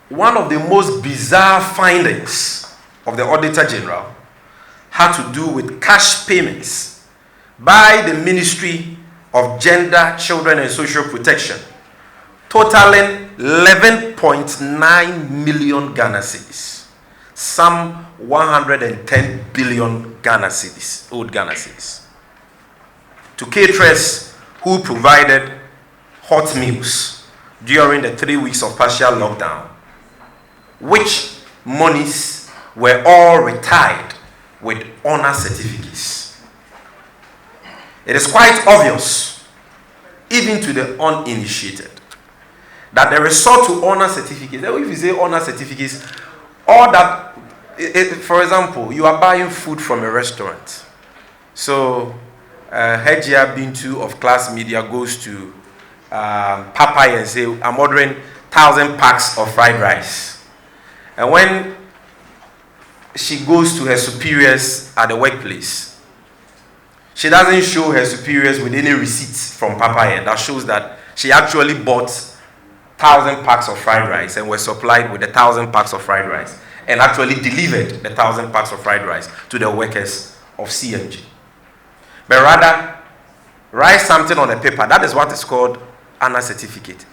one of the most bizarre findings of the Auditor General had to do with cash payments by the Ministry of Gender, Children and Social Protection, totaling 11.9 million Ghana cedis, some 110 billion Ghana cedis, old Ghana cedis, to caterers who provided hot meals during the 3 weeks of partial lockdown, which monies were all retired with honor certificates. It is quite obvious, even to the uninitiated, that the resort to honor certificates, if you say honor certificates, all that, for example, you are buying food from a restaurant. So, Hejia Bintu of Class Media goes to Popeye and say, I'm ordering 1,000 packs of fried rice. And when she goes to her superiors at the workplace, she doesn't show her superiors with any receipts from Popeye that shows that she actually bought 1,000 packs of fried rice and was supplied with 1,000 packs of fried rice and actually delivered the 1,000 packs of fried rice to the workers of CMG. But rather, write something on a paper. That is what is called honor certificate.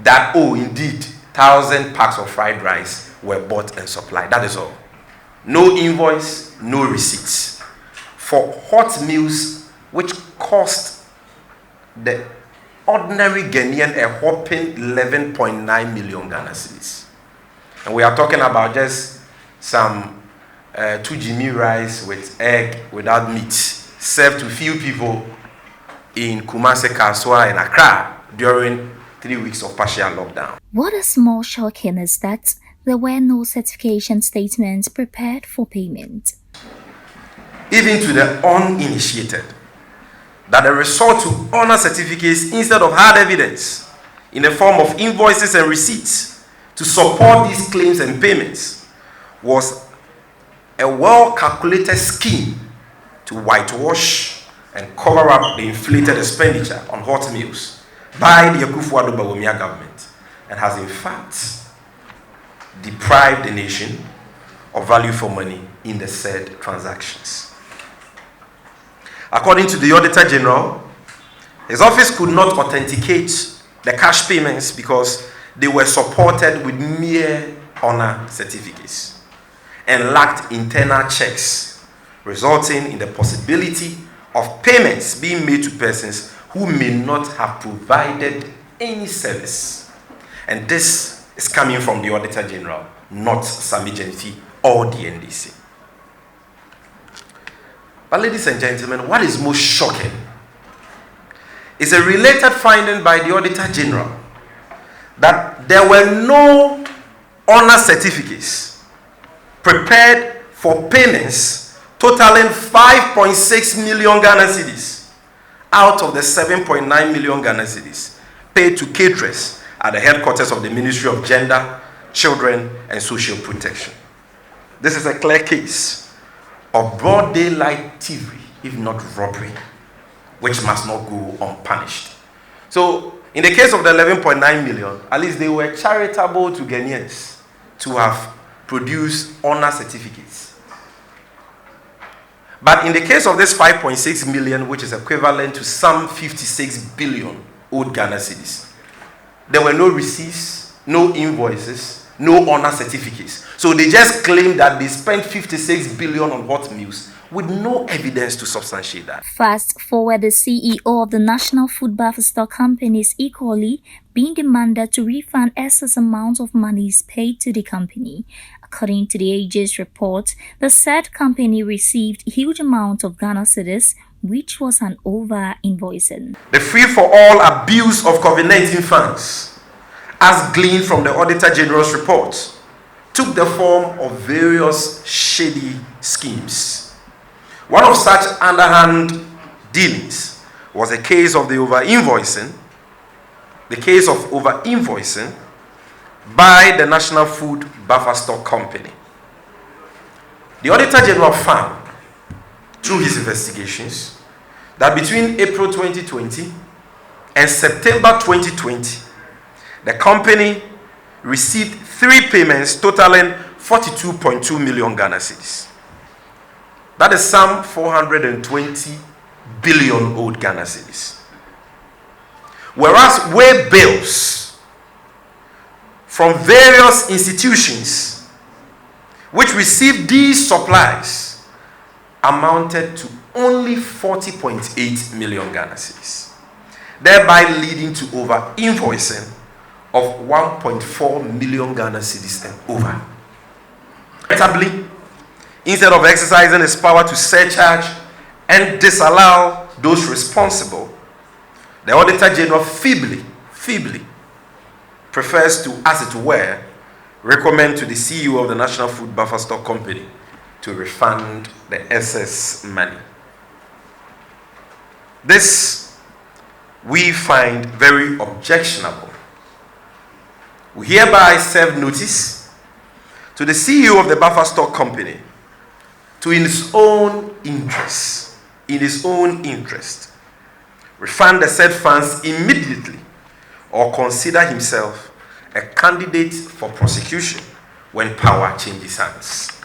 That, oh, indeed, 1,000 packs of fried rice were bought and supplied. That is all. No invoice, no receipts. For hot meals, which cost the ordinary Ghanaian a whopping 11.9 million Ghana cedis. And we are talking about just some 2 Jimmy rice with egg without meat, served to few people in Kumasi, Kaswa, and Accra during 3 weeks of partial lockdown. What is more shocking is that there were no certification statements prepared for payment. Even to the uninitiated, that they resort to honor certificates instead of hard evidence in the form of invoices and receipts to support these claims and payments was a well-calculated scheme to whitewash and cover up the inflated expenditure on hot meals by the Akufo-Addo Bawumia government, and has in fact deprived the nation of value for money in the said transactions. According to the Auditor General, his office could not authenticate the cash payments because they were supported with mere honor certificates and lacked internal checks, resulting in the possibility of payments being made to persons who may not have provided any service. And this is coming from the Auditor General, not Lawyer Gyamfi or the NDC. But ladies and gentlemen, what is most shocking is a related finding by the Auditor General that there were no honor certificates prepared for payments totaling 5.6 million Ghana cedis out of the 7.9 million Ghana cedis paid to caterers at the headquarters of the Ministry of Gender, Children and Social Protection. This is a clear case of broad daylight thievery, if not robbery, which must not go unpunished. So, in the case of the 11.9 million, at least they were charitable to Ghanaians to have produced honor certificates. But in the case of this 5.6 million, which is equivalent to some 56 billion old Ghana cedis, there were no receipts, no invoices, no honor certificates. So they just claimed that they spent 56 billion on hot meals with no evidence to substantiate that. Fast forward, the CEO of the National Food Buffer Stock Company is equally being demanded to refund excess amounts of monies paid to the company. According to the AG's report, the said company received huge amounts of Ghana cedis, which was an over-invoicing. The free-for-all abuse of COVID-19 funds, as gleaned from the Auditor General's report, took the form of various shady schemes. One of such underhand dealings was a case of over-invoicing by the National Food Buffer Stock Company. The Auditor General found, through his investigations, that between April 2020 and September 2020, the company received 3 payments totaling 42.2 million Ghana cedis. That is some 420 billion old Ghana cedis. Whereas way bills from various institutions which received these supplies amounted to only 40.8 million Ghana cedis, thereby leading to over invoicing of 1.4 million Ghana cedis and over. Regrettably, instead of exercising its power to surcharge and disallow those responsible, the Auditor General feebly prefers to, as it were, recommend to the CEO of the National Food Buffer Stock Company to refund the excess money. This we find very objectionable. We hereby serve notice to the CEO of the Buffer Stock Company to, in his own interest, refund the said funds immediately or consider himself a candidate for prosecution when power changes hands.